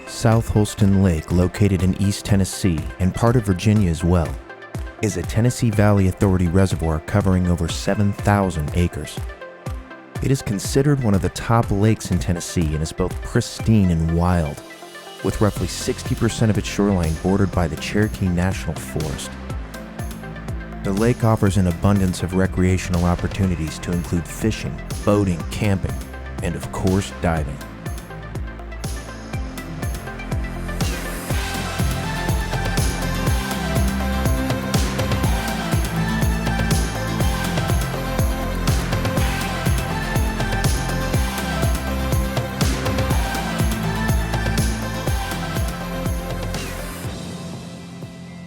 South Holston Lake, located in East Tennessee and part of Virginia as well, is a Tennessee Valley Authority reservoir covering over 7,000 acres. It is considered one of the top lakes in Tennessee and is both pristine and wild, with roughly 60% of its shoreline bordered by the Cherokee National Forest. The lake offers an abundance of recreational opportunities to include fishing, boating, camping, and of course diving.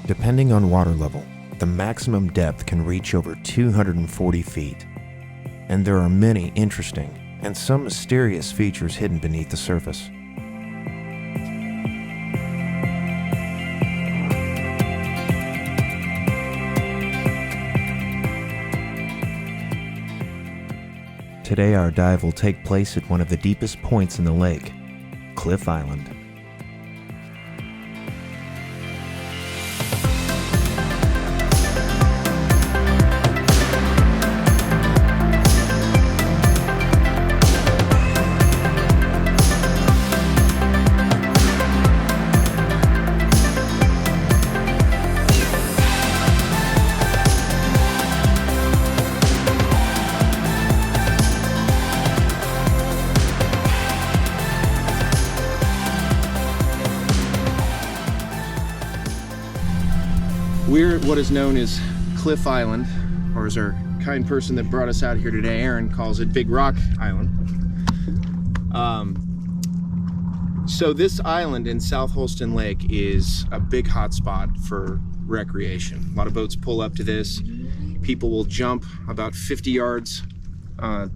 Depending on water level, the maximum depth can reach over 240 feet, and there are many interesting and some mysterious features hidden beneath the surface. Today our dive will take place at one of the deepest points in the lake, Cliff Island. We're at what is known as Cliff Island, or as our kind person that brought us out here today, Aaron, calls it Big Rock Island. So this island in South Holston Lake is a big hotspot for recreation. A lot of boats pull up to this. People will jump about 50 yards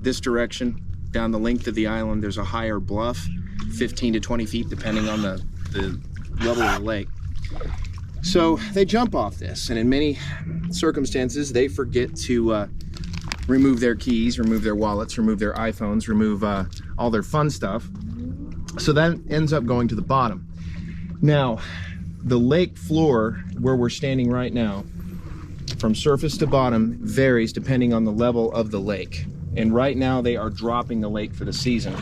this direction. Down the length of the island, there's a higher bluff, 15 to 20 feet, depending on the level of the lake. So they jump off this, and in many circumstances, they forget to remove their keys, remove their wallets, remove their iPhones, remove all their fun stuff. So that ends up going to the bottom. Now, the lake floor where we're standing right now, from surface to bottom, varies depending on the level of the lake. And right now they are dropping the lake for the season.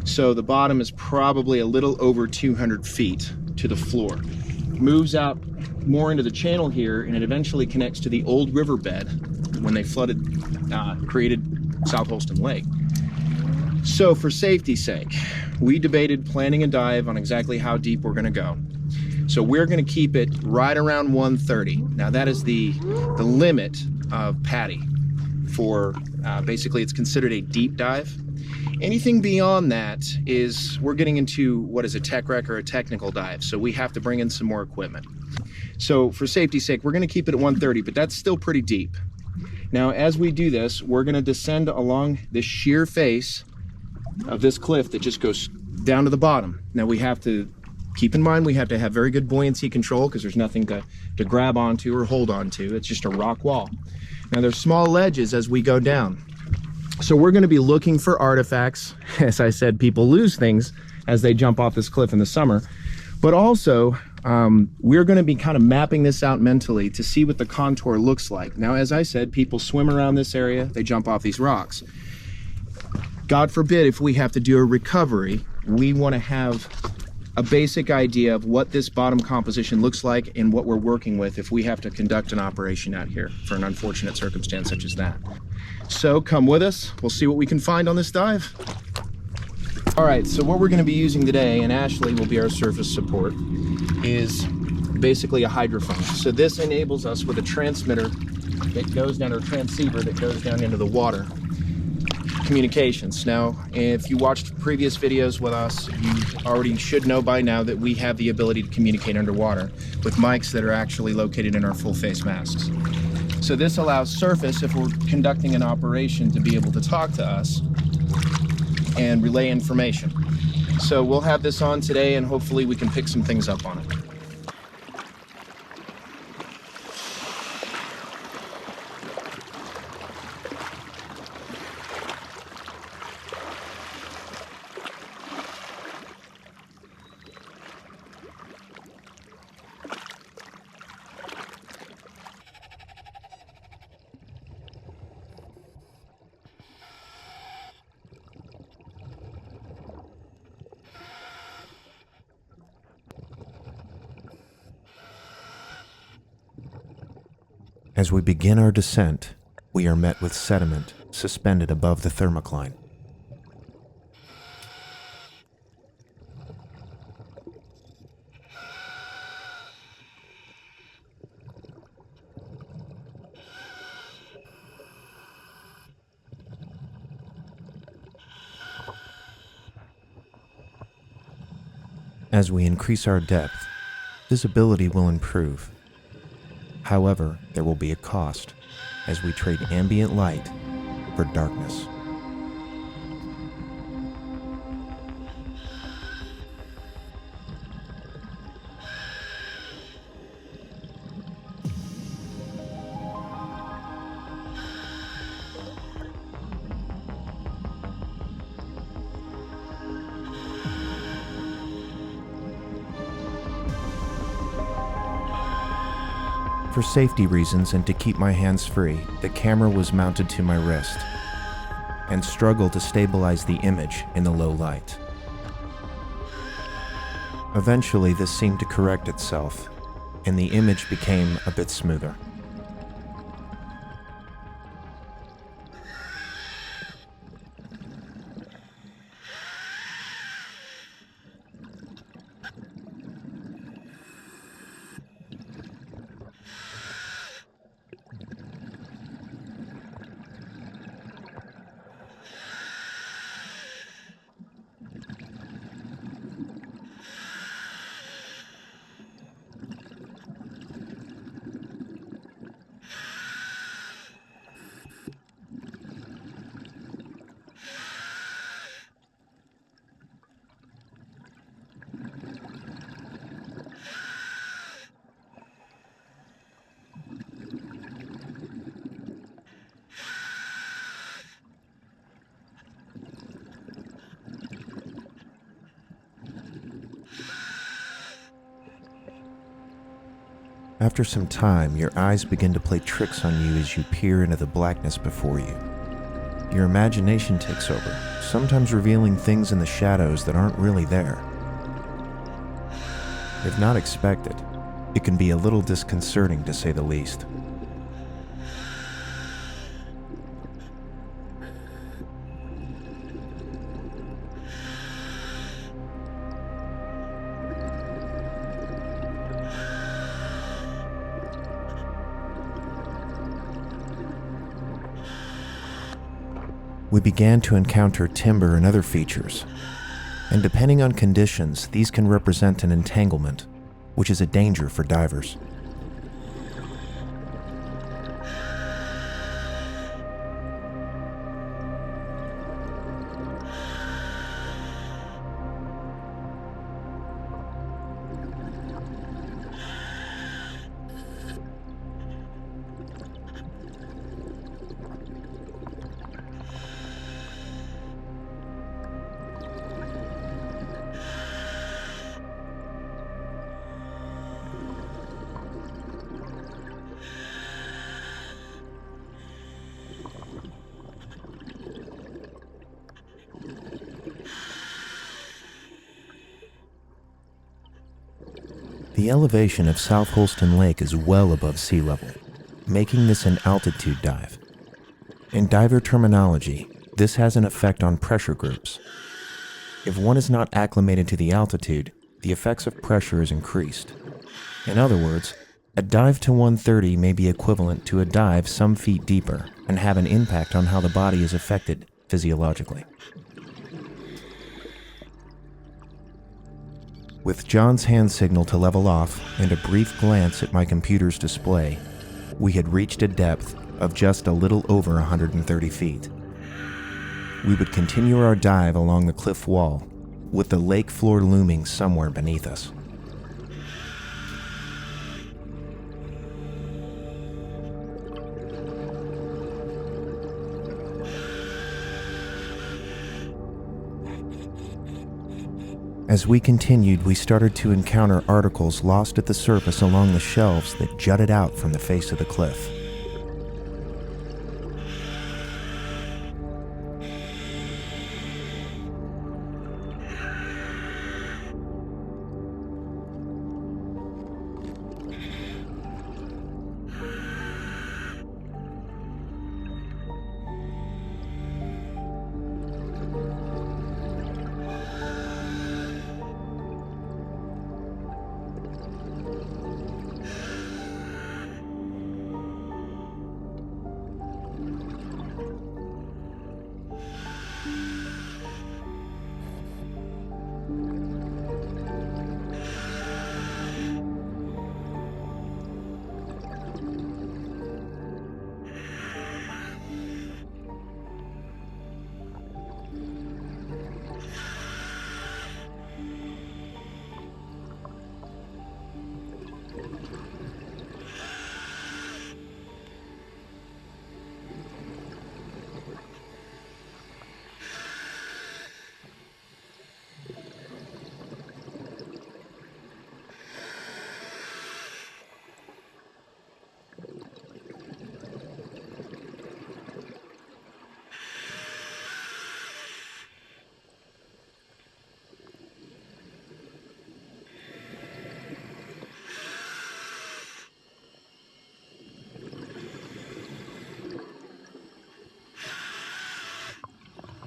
So the bottom is probably a little over 200 feet to the floor. Moves out more into the channel here, and it eventually connects to the old riverbed when they flooded, created South Holston Lake. So for safety's sake, we debated planning a dive on exactly how deep we're gonna go. So we're gonna keep it right around 130. Now that is the limit of PADI for, basically it's considered a deep dive. Anything beyond that is, we're getting into what is a tech wreck or a technical dive. So we have to bring in some more equipment. So for safety's sake, we're gonna keep it at 130, but that's still pretty deep. Now, as we do this, we're gonna descend along this sheer face of this cliff that just goes down to the bottom. Now we have to keep in mind, we have to have very good buoyancy control because there's nothing to grab onto or hold onto. It's just a rock wall. Now there's small ledges as we go down. So we're gonna be looking for artifacts. As I said, people lose things as they jump off this cliff in the summer. But also, we're gonna be kind of mapping this out mentally to see what the contour looks like. Now, as I said, people swim around this area, they jump off these rocks. God forbid if we have to do a recovery, we wanna have a basic idea of what this bottom composition looks like and what we're working with if we have to conduct an operation out here for an unfortunate circumstance such as that. So come with us, we'll see what we can find on this dive. All right, so what we're gonna be using today, and Ashley will be our surface support, is basically a hydrophone. So this enables us with a transmitter that goes down, or a transceiver that goes down into the water, communications. Now, if you watched previous videos with us, you already should know by now that we have the ability to communicate underwater with mics that are actually located in our full face masks. So this allows surface, if we're conducting an operation, to be able to talk to us and relay information. So we'll have this on today and hopefully we can pick some things up on it. As we begin our descent, we are met with sediment suspended above the thermocline. As we increase our depth, visibility will improve. However, there will be a cost as we trade ambient light for darkness. For safety reasons and to keep my hands free, the camera was mounted to my wrist and struggled to stabilize the image in the low light. Eventually, this seemed to correct itself, and the image became a bit smoother. After some time, your eyes begin to play tricks on you as you peer into the blackness before you. Your imagination takes over, sometimes revealing things in the shadows that aren't really there. If not expected, it can be a little disconcerting to say the least. We began to encounter timber and other features, and depending on conditions, these can represent an entanglement, which is a danger for divers. The elevation of South Holston Lake is well above sea level, making this an altitude dive. In diver terminology, this has an effect on pressure groups. If one is not acclimated to the altitude, the effects of pressure is increased. In other words, a dive to 130 may be equivalent to a dive some feet deeper and have an impact on how the body is affected physiologically. With John's hand signal to level off and a brief glance at my computer's display, we had reached a depth of just a little over 130 feet. We would continue our dive along the cliff wall, with the lake floor looming somewhere beneath us. As we continued, we started to encounter articles lost at the surface along the shelves that jutted out from the face of the cliff.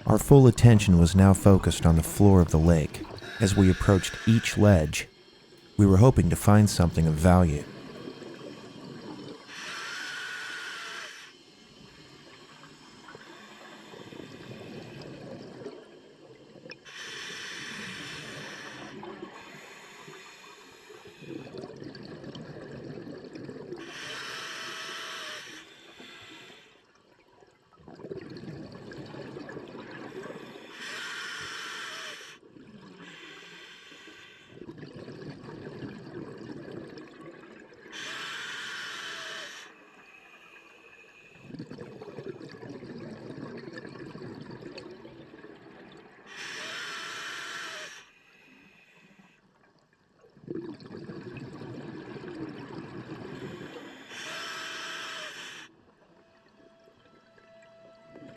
Our full attention was now focused on the floor of the lake. As we approached each ledge, we were hoping to find something of value.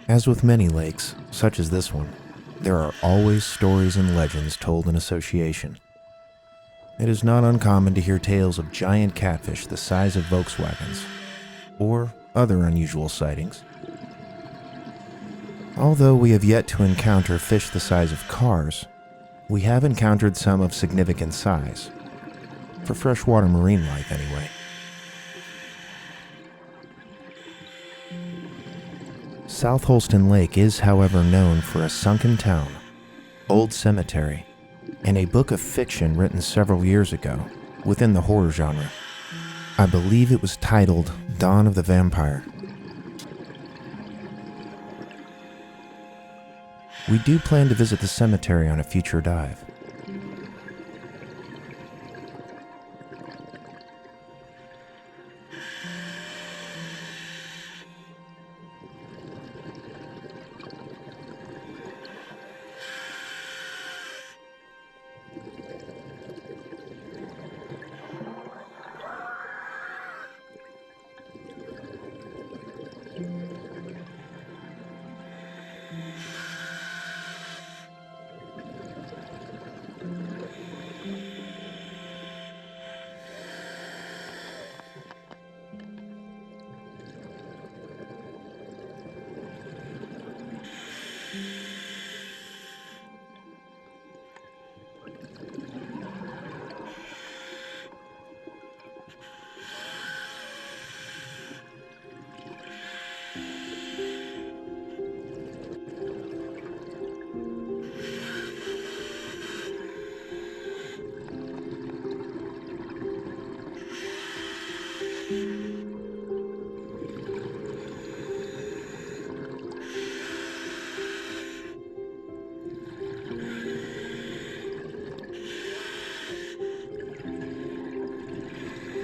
As with many lakes, such as this one, there are always stories and legends told in association. It is not uncommon to hear tales of giant catfish the size of Volkswagens, or other unusual sightings. Although we have yet to encounter fish the size of cars, we have encountered some of significant size, for freshwater marine life anyway. South Holston Lake is, however, known for a sunken town, old cemetery, and a book of fiction written several years ago within the horror genre. I believe it was titled Dawn of the Vampire. We do plan to visit the cemetery on a future dive.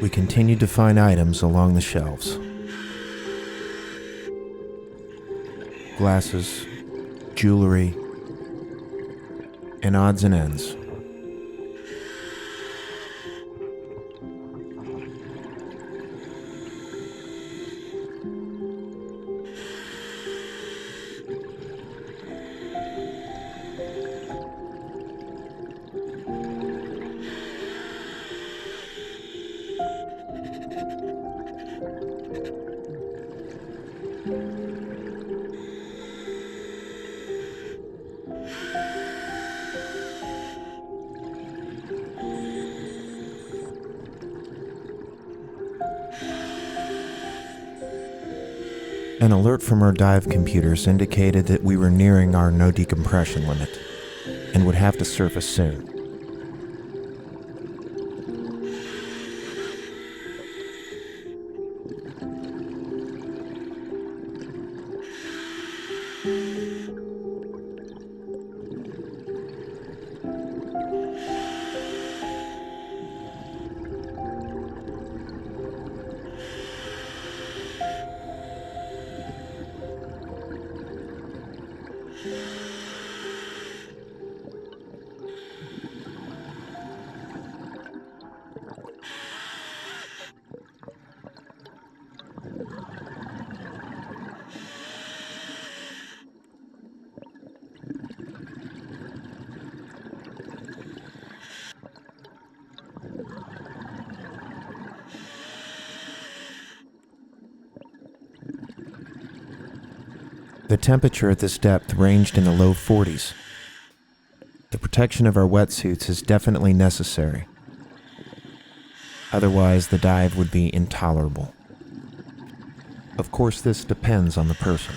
We continued to find items along the shelves. Glasses, jewelry, and odds and ends. An alert from our dive computers indicated that we were nearing our no decompression limit and would have to surface soon. The temperature at this depth ranged in the low 40s. The protection of our wetsuits is definitely necessary. Otherwise, the dive would be intolerable. Of course, this depends on the person.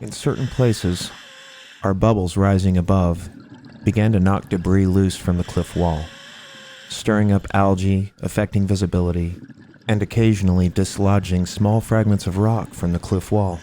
In certain places, our bubbles rising above began to knock debris loose from the cliff wall, stirring up algae, affecting visibility, and occasionally dislodging small fragments of rock from the cliff wall.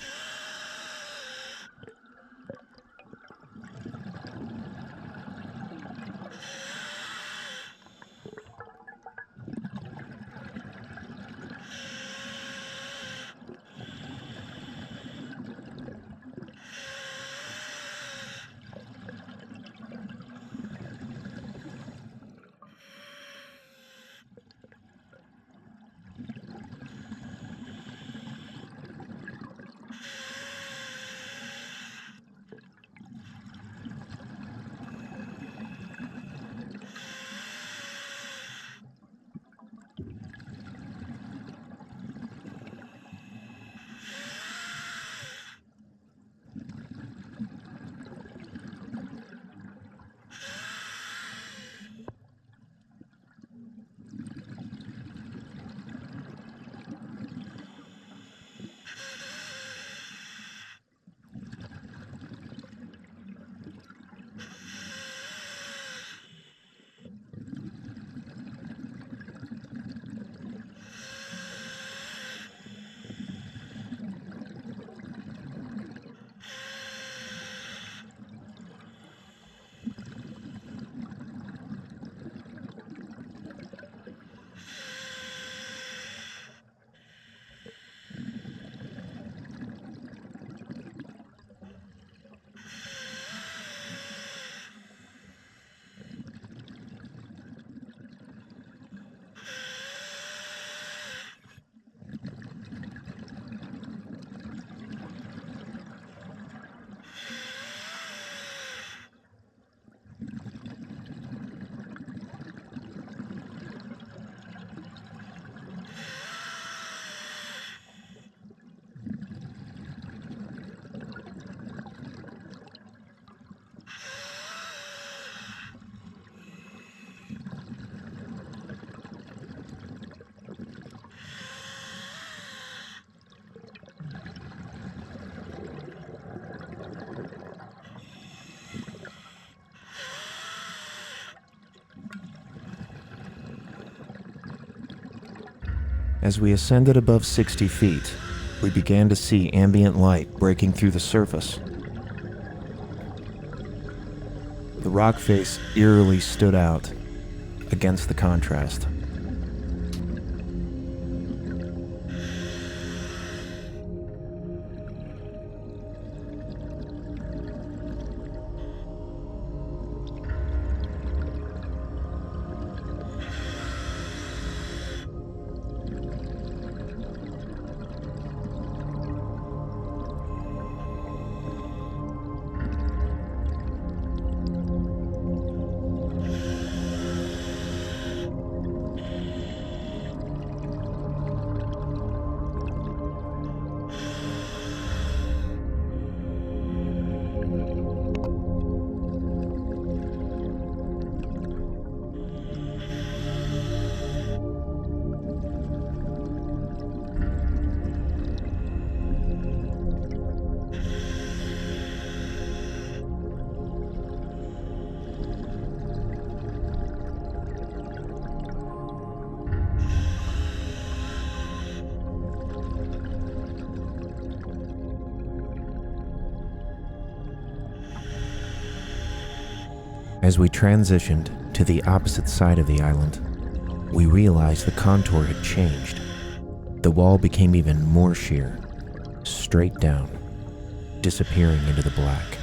As we ascended above 60 feet, we began to see ambient light breaking through the surface. The rock face eerily stood out against the contrast. As we transitioned to the opposite side of the island, we realized the contour had changed. The wall became even more sheer, straight down, disappearing into the black.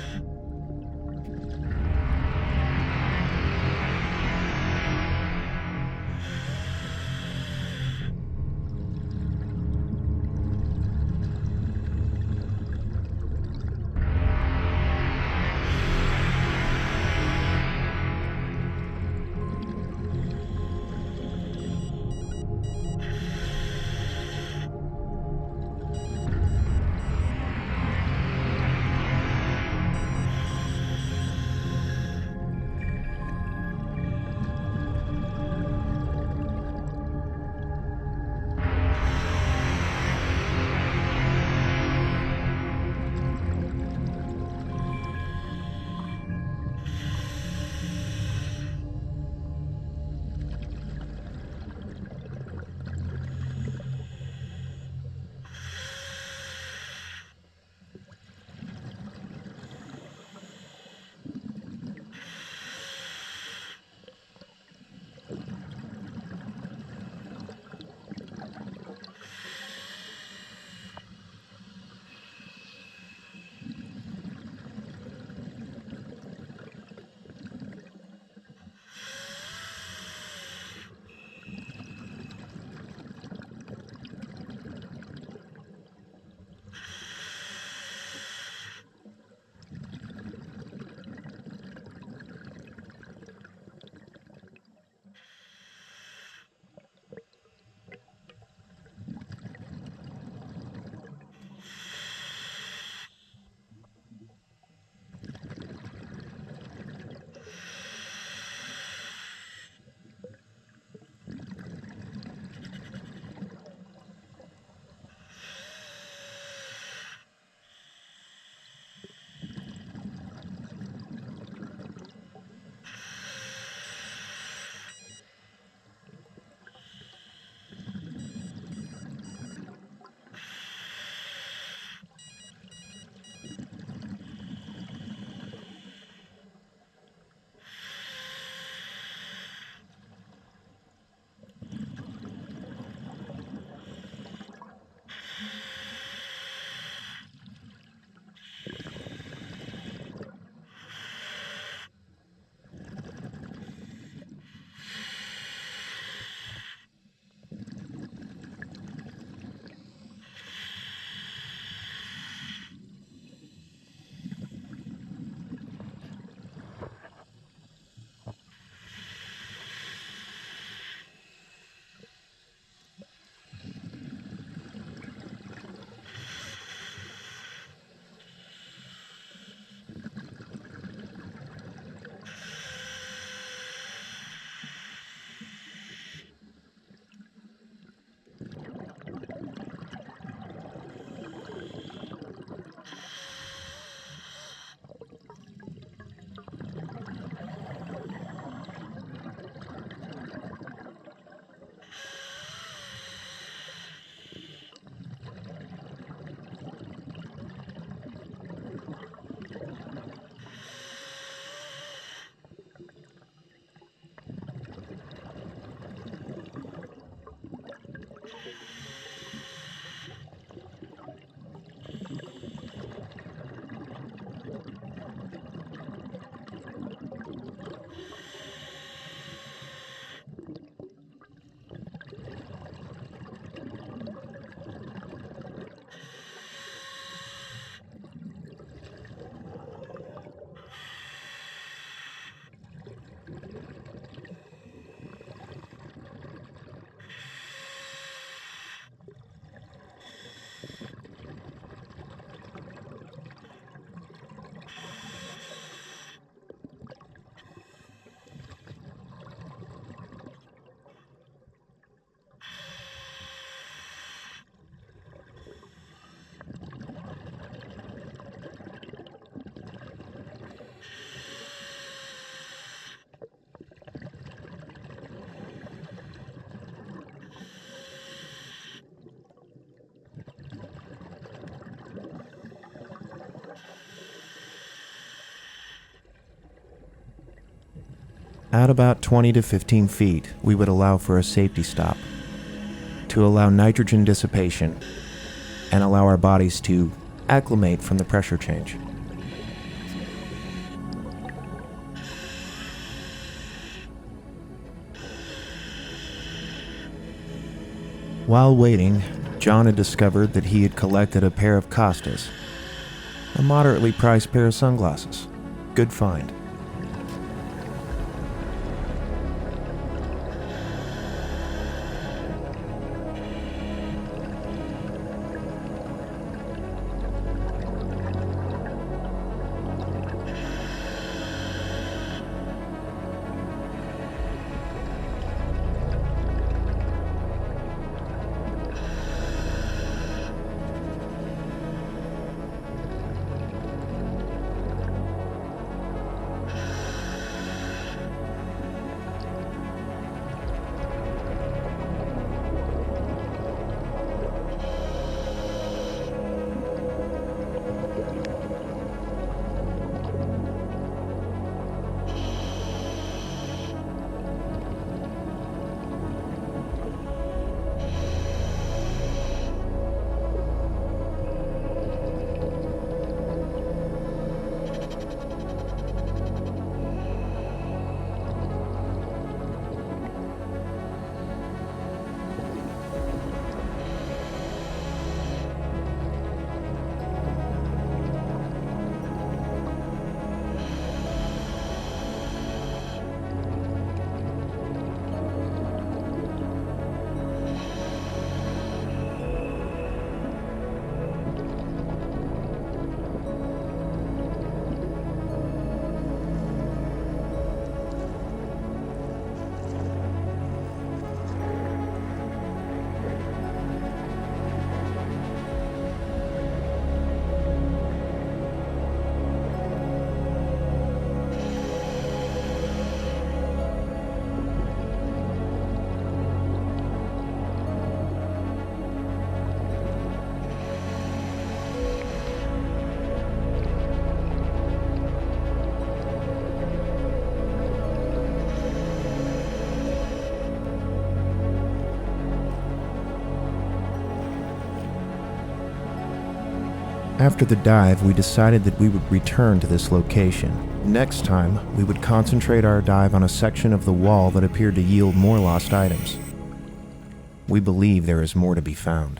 At about 20 to 15 feet, we would allow for a safety stop to allow nitrogen dissipation and allow our bodies to acclimate from the pressure change. While waiting, John had discovered that he had collected a pair of Costas, a moderately priced pair of sunglasses. Good find. After the dive, we decided that we would return to this location. Next time, we would concentrate our dive on a section of the wall that appeared to yield more lost items. We believe there is more to be found.